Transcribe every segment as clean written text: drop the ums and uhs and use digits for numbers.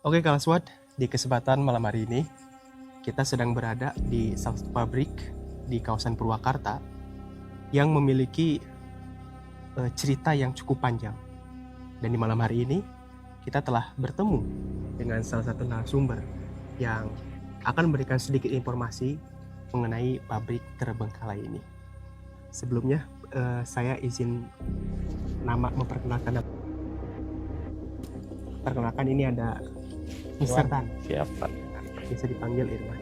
Oke Kalaswad, di kesempatan malam hari ini kita sedang berada di salah satu pabrik di kawasan Purwakarta yang memiliki cerita yang cukup panjang. Dan di malam hari ini kita telah bertemu dengan salah satu narasumber yang akan memberikan sedikit informasi mengenai pabrik terbengkalai ini. Sebelumnya saya izin memperkenalkan. Perkenalkan, ini ada Mr. Tan. Siap, Pak. Bisa dipanggil Irwan.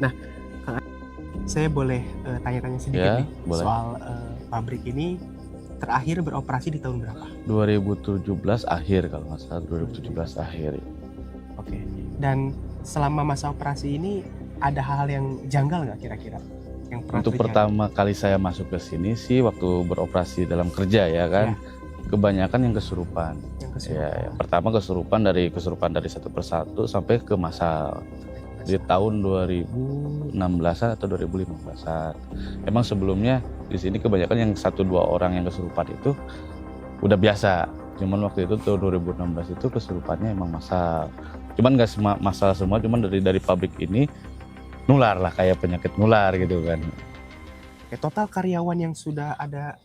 Nah, saya boleh tanya-tanya sedikit Ya, nih boleh. soal pabrik ini terakhir beroperasi di tahun berapa? 2017 akhir kalau nggak salah, 2017 akhir. Oke. Dan selama masa operasi ini ada hal-hal yang janggal nggak kira-kira? Yang pernah Untuk terjadi? pertama kali saya masuk ke sini sih waktu beroperasi dalam kerja ya kan, kebanyakan yang kesurupan. Yang Ya, kesurupan. yang pertama kesurupan dari satu persatu sampai ke massal di tahun 2016 atau 2015-an. Emang sebelumnya di sini kebanyakan yang 1-2 orang yang kesurupan itu udah biasa. Cuman waktu itu tahun 2016 itu kesurupannya emang massal. Cuman nggak massal semua, cuman dari pabrik ini nular lah, kayak penyakit nular gitu kan. Oke, total karyawan yang sudah ada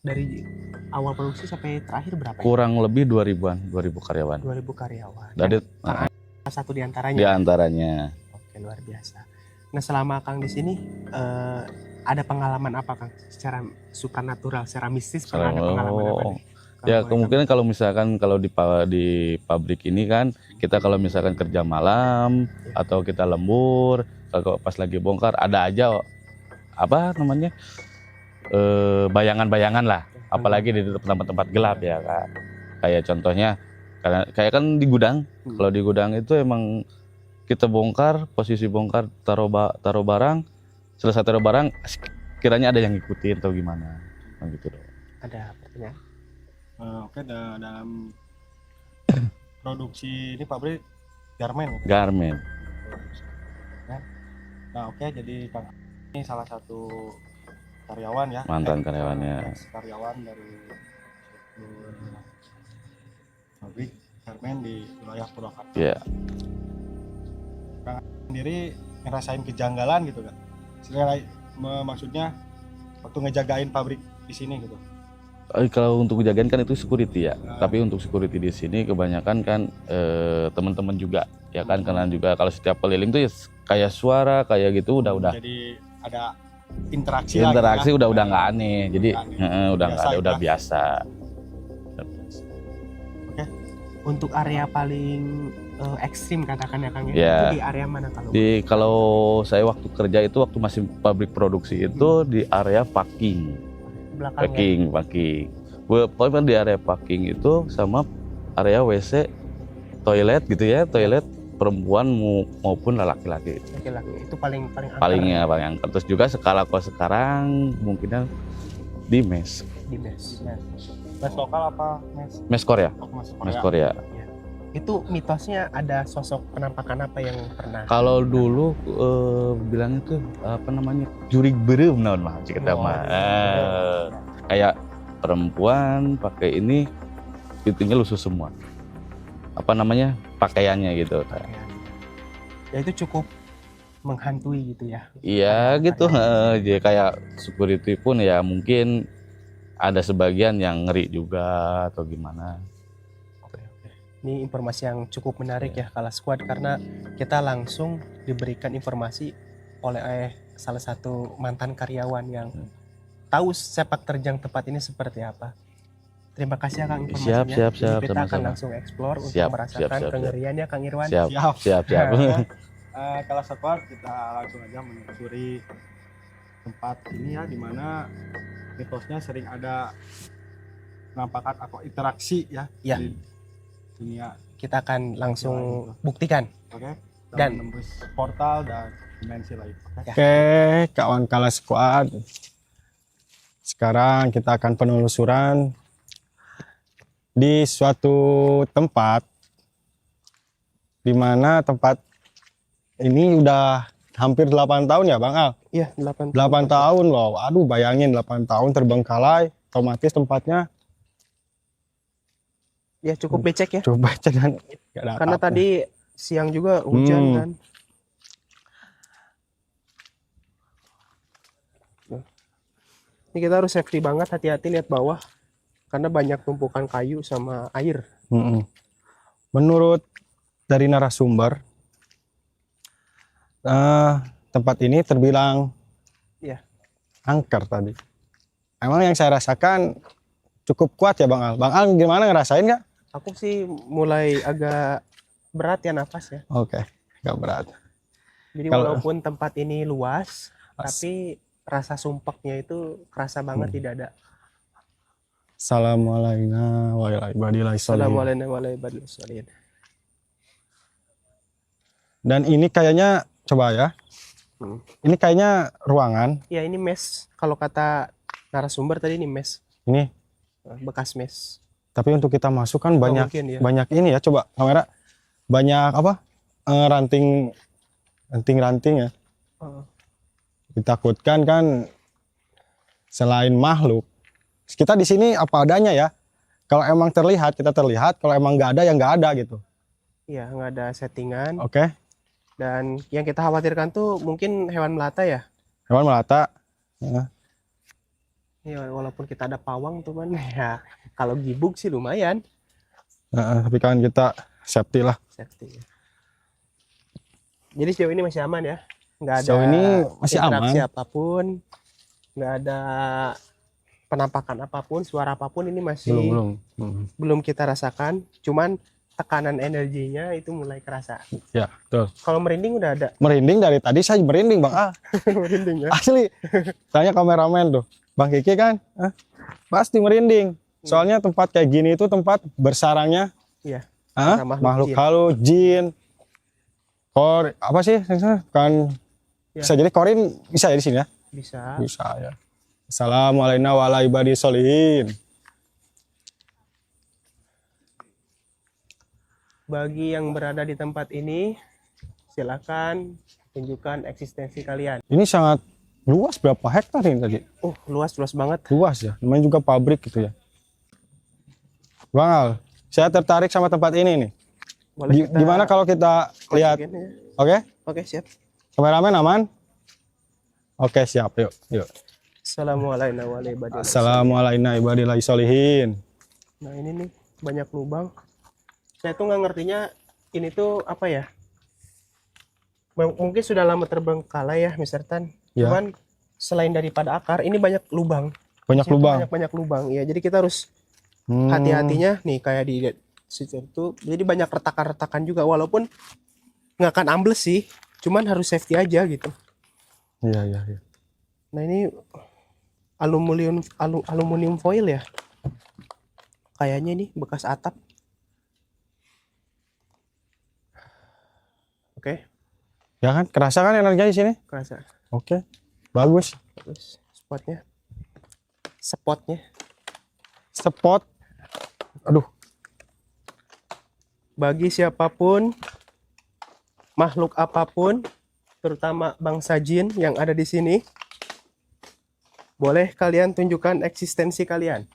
dari awal produksi sampai terakhir berapa? Kurang lebih 2000 karyawan. 2000 karyawan. Dari Satu di antaranya. di antaranya. Oke, luar biasa. Nah, selama Kang di sini ada pengalaman apa Kang? Secara supranatural, secara mistis pernah ada pengalaman apa nih? Ya kemungkinan kalau misalkan di pabrik ini kan kita kalau misalkan kerja malam atau kita lembur, kalau pas lagi bongkar ada aja apa namanya bayangan-bayangan lah, apalagi di tempat-tempat gelap ya kan. Kayak contohnya kayak kan di gudang, kalau di gudang itu emang kita bongkar, posisi bongkar taruh barang, selesai taruh barang kiranya ada yang ngikutin atau gimana gitu. Ada pertanyaan? Oke, dalam produksi ini pabrik garmen. Garmen. Nah, oke, jadi Kang ini salah satu karyawan ya. Mantan karyawannya. Karyawan dari pabrik garmen di wilayah Purwakarta. Iya. Kang sendiri ngerasain kejanggalan gitu kan? Maksudnya waktu ngejagain pabrik di sini gitu. Kalau untuk kejadian kan itu security ya, tapi untuk security di sini kebanyakan kan teman-teman juga ya kan, kalian juga kalau setiap keliling tuh ya kayak suara kayak gitu udah Jadi ada interaksi interaksi lah, udah nggak aneh, jadi udah nggak ada, udah gitu. biasa. Oke. Untuk area paling ekstrim katakan ya Kang, Ya. itu di area mana kalau? Kalau saya waktu kerja itu waktu masih pabrik produksi itu di area packing. Belakangnya. Packing. Pokoknya di area packing itu sama area WC, toilet gitu ya, toilet perempuan maupun laki-laki. Laki-laki itu paling Palingnya paling angker. Terus juga kalau sekarang mungkin di mes. di mes. Mes lokal apa mes? Mes Korea. Mes Korea. Itu mitosnya ada sosok penampakan apa yang pernah? Kalau dulu bilangnya tuh apa namanya, jurig berem naon mah kita mah. Kayak perempuan pakai ini pipinya lusuh semua. Apa namanya, pakaiannya gitu. Ya itu cukup menghantui gitu ya. Iya gitu. Jadi kayak security pun ya mungkin ada sebagian yang ngeri juga atau gimana. Ini informasi yang cukup menarik ya Kala Squad, karena kita langsung diberikan informasi oleh salah satu mantan karyawan yang tahu sepak terjang tempat ini seperti apa. Terima kasih ya Kang informasinya. Siap. Jadi kita akan Sama-sama. langsung explore untuk Siap, merasakan siap. kengeriannya Kang Irwan. Siap. Kalau sempat kita langsung aja menelusuri tempat ini ya, dimana mitosnya sering ada penampakan atau interaksi ya. Ya. Di dunia. Kita akan langsung buktikan. Oke. Dan menembus portal dan dimensi lain. Oke, kawan Kala Squad. Sekarang kita akan penelusuran di suatu tempat di mana tempat ini udah hampir 8 tahun ya Bang Al? Iya, 8 tahun loh. Aduh, bayangin 8 tahun terbengkalai, otomatis tempatnya ya cukup becek ya. coba dan Karena tadi siang juga hujan kan. Nah, ini kita harus safety banget, hati-hati lihat bawah karena banyak tumpukan kayu sama air. Menurut dari narasumber, tempat ini terbilang Iya. angker tadi. Emang yang saya rasakan cukup kuat ya Bang Al. Bang Al gimana, ngerasain nggak? Aku sih mulai agak berat ya nafas ya. Oke, nggak berat. Jadi Kalau- walaupun tempat ini luas, tapi rasa sumpeknya itu kerasa banget di dada. Assalamualaikum warahmatullahi wabarakatuh. Assalamualaikum warahmatullahi wabarakatuh. Dan ini kayaknya, coba ya. Ini kayaknya ruangan. Ya ini mes. Kalau kata narasumber tadi ini mes, Ini, bekas mes. tapi untuk kita masuk kan banyak mungkin ya. banyak ini ya. Coba kamera, banyak apa? Ranting ya. Oh, Ditakutkan kan selain makhluk, kita di sini apa adanya ya. Kalau emang terlihat kita terlihat, kalau emang nggak ada ya nggak ada gitu. iya nggak ada settingan. Oke, Dan yang kita khawatirkan tuh mungkin hewan melata ya. hewan melata. Nah, Ya walaupun kita ada pawang tuh kan ya kalau gibug sih lumayan tapi kan kita safety lah. safety. Jadi sejauh ini masih aman ya. Nggak ada Sejauh ini masih interaksi aman. apapun, nggak ada penampakan apapun, suara apapun ini masih belum kita rasakan. Cuman tekanan energinya itu mulai kerasa. Ya, betul. Kalau merinding udah ada. Merinding dari tadi, saya merinding Bang Al. Merinding ya. Asli. Tanya kameramen tuh, Bang Kiki kan, pasti merinding. Soalnya tempat kayak gini itu tempat bersarangnya Iya. Para makhluk jin. halus, jin, apa sih? Kan Ya. bisa jadi korin, bisa ya di sini ya? Bisa. Bisa ya. Assalamualaikum warahmatullahi wabarakatuh. Bagi yang berada di tempat ini, silakan tunjukkan eksistensi kalian. Ini sangat luas, berapa hektar ini tadi? Luas banget. Luas ya, namanya juga pabrik gitu ya. Bang Al, saya tertarik sama tempat ini nih. Boleh kita Gimana kalau kita lihat? masukin ya? Oke, Oke, siap. kameramen aman? Oke, siap. Yuk. Assalamualaikum warahmatullahi wabarakatuh. Assalamualaikum warahmatullahi wabarakatuh. Nah ini nih banyak lubang. Saya tuh nggak ngertinya ini tuh apa ya? Mungkin sudah lama terbengkalai ya, Mr. Tan. Ya. Cuman selain daripada akar, ini banyak lubang. Banyak Di situ lubang. Banyak lubang. Ya, jadi kita harus hati-hatinya nih kayak di situ tuh. Jadi banyak retakan-retakan juga walaupun nggak akan ambles sih. Cuman harus safety aja gitu. Iya. Nah ini aluminium foil ya. Kayaknya ini bekas atap. Oke, Ya kan, kerasa kan energinya di sini? kerasa. Oke, bagus. Terus spotnya. Spot. Aduh, Bagi siapapun, makhluk apapun, terutama bangsa jin yang ada di sini, boleh kalian tunjukkan eksistensi kalian.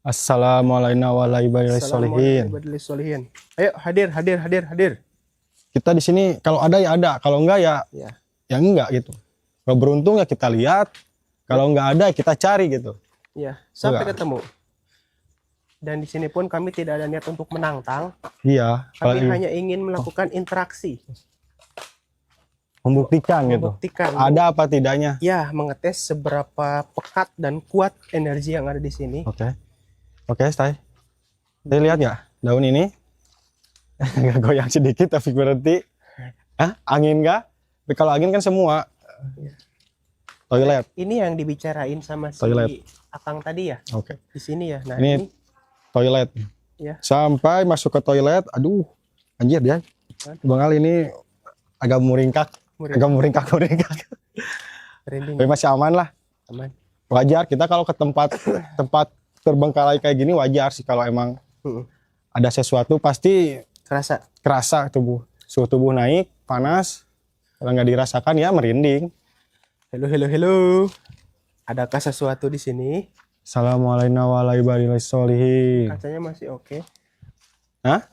assalamualaikum warahmatullahi wabarakatuh. Assalamualaikum. Ayo hadir. Kita di sini kalau ada ya ada, kalau enggak ya Ya. ya enggak gitu. Kalau beruntung ya kita lihat, kalau enggak ada kita cari gitu. Ya, sampai Enggak. ketemu. Dan di sini pun kami tidak ada niat untuk menantang, Iya, kalau kami hanya ingin melakukan interaksi, membuktikan gitu. membuktikan, Ada apa tidaknya? ya mengetes seberapa pekat dan kuat energi yang ada di sini. Oke, Stay. Saya lihat nggak daun ini? Agak goyang sedikit tapi berhenti. Angin nggak? Tapi kalau angin kan semua. Toilet. Ini yang dibicarain sama si Toilet. Akang tadi ya, Oke. di sini ya. Nah, Ini ini toilet. Ya. Sampai masuk ke toilet, aduh, anjir dia. Bang Ali ini agak meringkak, agak meringkak. merinding, Tapi masih aman lah. aman. Wajar kita kalau ke tempat terbengkalai kayak gini wajar sih, kalau emang ada sesuatu pasti kerasa suhu tubuh naik, panas. Kalau nggak dirasakan ya merinding. Halo. Adakah sesuatu di sini? Assalamualaikum warahmatullahi wabarakatuh. Kacanya masih oke. Hah?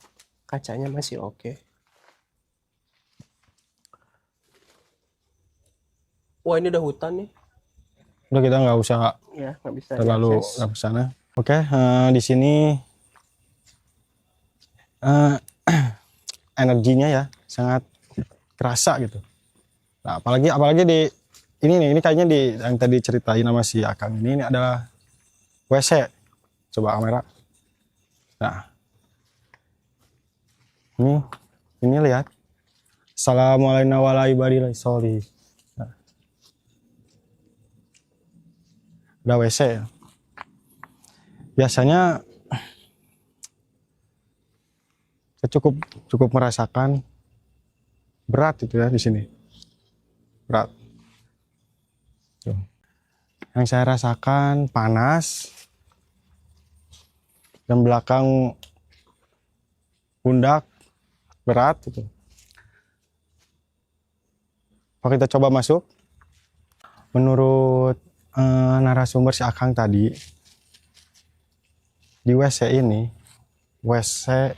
Kacanya masih oke. Wah, ini udah hutan nih. Udah kita nggak usah Ya, nggak bisa terlalu diakses. ke sana. Oke, di sini eh, energinya ya sangat kerasa gitu. Nah, apalagi di ini nih, ini kayaknya di yang tadi ceritain sama si Akang ini ada WC. Coba kamera. Nah, ini lihat. Assalamualaikum warahmatullahi wabarakatuh. Nah, ada WC ya. Biasanya saya cukup merasakan berat itu ya di sini. Berat. Tuh. Yang saya rasakan panas dan belakang pundak berat gitu. Kalau kita coba masuk, menurut narasumber si Akang tadi, di WC ini, WC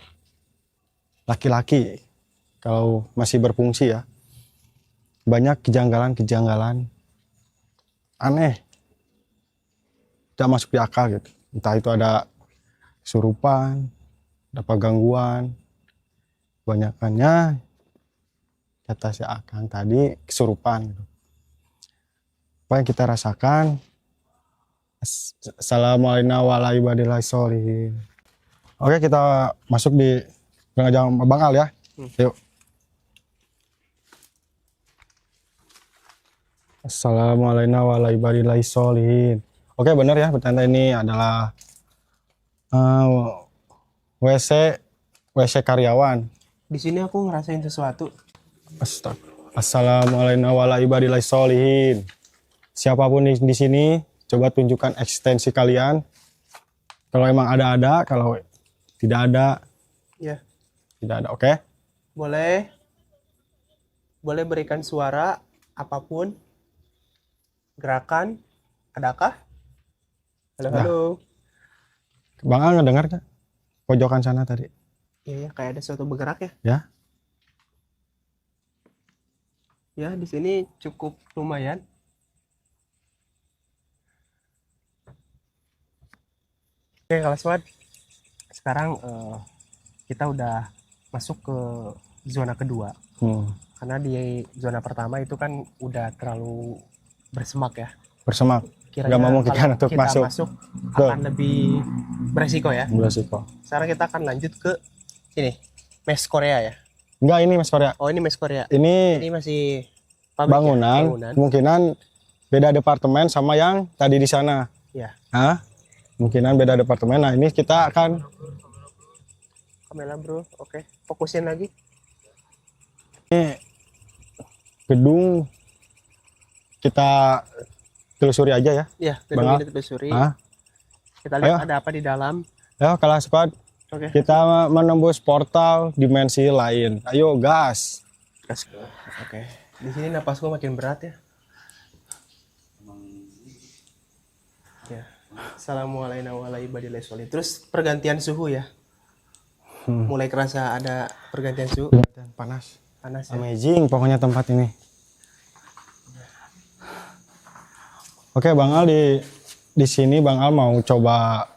laki-laki kalau masih berfungsi ya, banyak kejanggalan-kejanggalan aneh, tidak masuk di akal gitu. Entah itu ada kesurupan, ada apa gangguan, kebanyakannya kata si Akang tadi kesurupan gitu. Apa yang kita rasakan, Assalamualaikum warahmatullahi wabarakatuh. Oke, kita masuk di pengajian Bang Al ya. Yuk. Assalamualaikum warahmatullahi wabarakatuh. Oke, benar ya, bertanda ini adalah WC karyawan. Di sini aku ngerasain sesuatu. Assalamualaikum warahmatullahi wabarakatuh. Siapapun di sini, coba tunjukkan eksistensi kalian. Kalau emang ada, kalau tidak ada, Ya, tidak ada. Oke? boleh berikan suara apapun, gerakan, adakah? Halo, Ya. halo. Bang Al ngedengar nggak? Pojokan sana tadi. Iya, ya, kayak ada sesuatu bergerak ya. Ya. Ya, di sini cukup lumayan. Oke, kalau sobat, sekarang kita udah masuk ke zona kedua. Karena di zona pertama itu kan udah terlalu bersemak ya. Bersemak. Kiranya Nggak memungkinkan kalau untuk kita masuk. akan lebih beresiko ya. Beresiko. Sekarang kita akan lanjut ke sini, Mes Korea ya. Enggak, ini Mas Korea. Oh, ini Mes Korea. Ini Ini masih pabrik ya? bangunan, kemungkinan beda departemen sama yang tadi di sana. Ya. Hah? Kemungkinan beda departemen. Nah, ini kita akan Kamera bro, oke. Fokusin lagi. ini gedung kita telusuri aja ya. Ya, gedung Bang Al? ini ditelusuri. Hah? Kita lihat Ayo. ada apa di dalam. Ya, kalah squad. Oke. Kita menembus portal dimensi lain. Ayo, gas. Oke. Di sini napasku makin berat ya. Ya. Assalamualaikum warahmatullahi wabarakatuh. Terus pergantian suhu ya. Mulai kerasa ada pergantian suhu. Panas. Panas ya. Amazing pokoknya tempat ini. Oke, Bang Al di sini Bang Al mau coba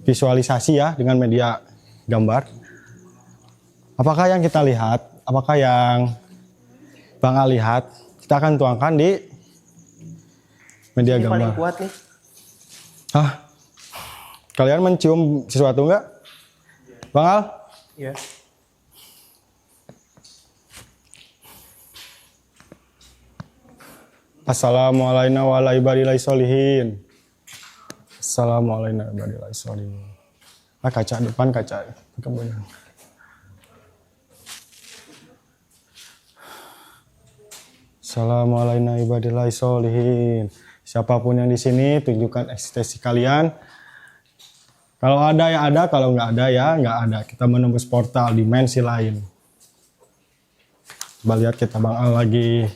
visualisasi ya dengan media gambar. Apakah yang kita lihat, apakah yang Bang Al lihat, kita akan tuangkan di media Ini paling gambar. kuat nih. Hah? Kalian mencium sesuatu enggak? Bang Al? Ya. Assalamualaikum warahmatullahi wabarakatuh. Assalamualaikum warahmatullahi wabarakatuh. Kaca depan, kaca kemudian. Assalamualaikum warahmatullahi wabarakatuh. Siapapun yang di sini, tunjukkan eksistensi kalian. Kalau ada ya ada, kalau nggak ada ya nggak ada. Kita menembus portal dimensi lain. Coba lihat kita Bang Al lagi